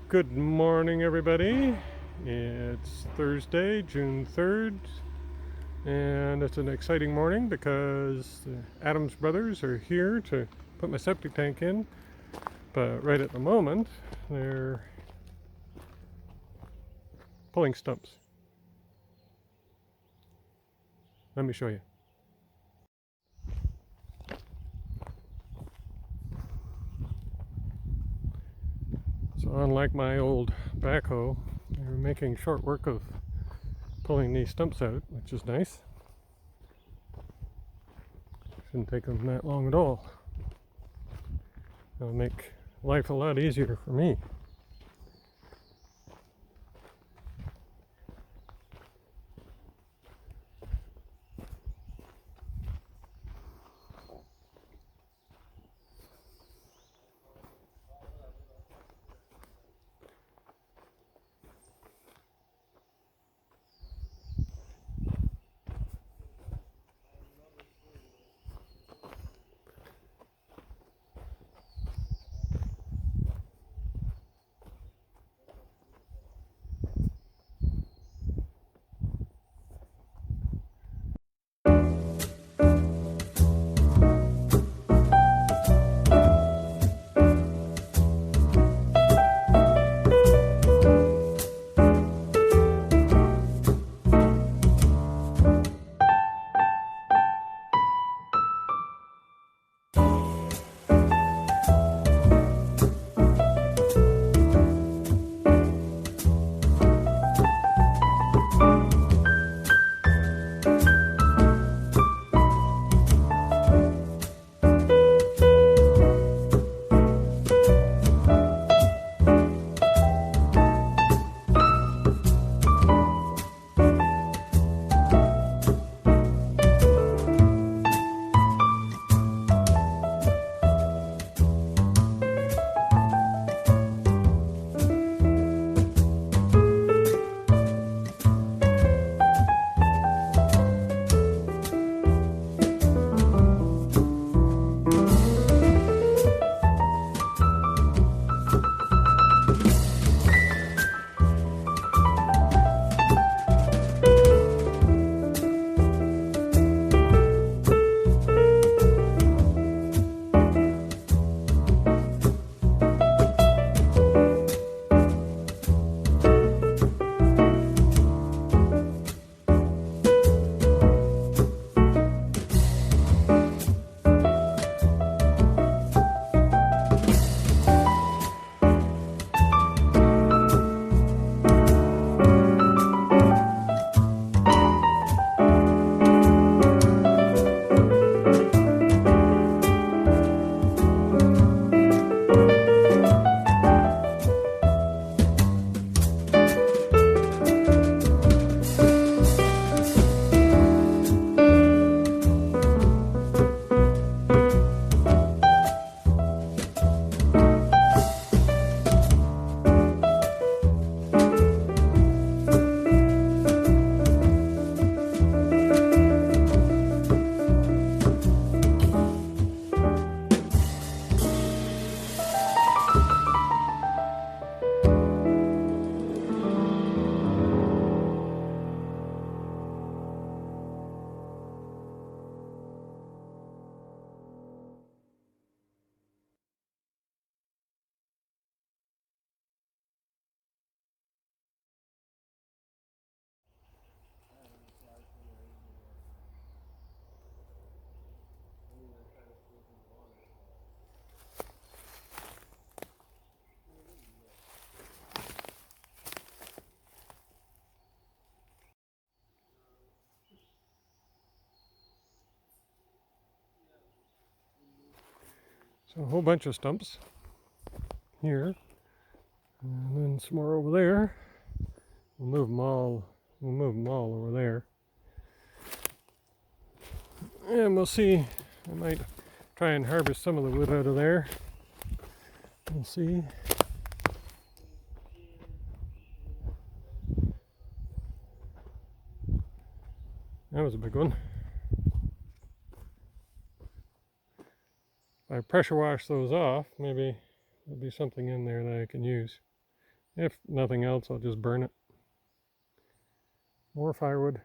Good morning, everybody. It's Thursday, June 3rd, and it's an exciting morning because the Adams brothers are here to put my septic tank in. But right at the moment, they're pulling stumps. Let me show you. So unlike my old backhoe, they're making short work of pulling these stumps out, which is nice. Shouldn't take them that long at all. It'll make life a lot easier for me. So a whole bunch of stumps here, and then some more over there. We'll move them all. We'll move them all over there, and we'll see. I might try and harvest some of the wood out of there. We'll see. That was a big one. If I pressure wash those off, maybe there'll be something in there that I can use. If nothing else, I'll just burn it. More firewood.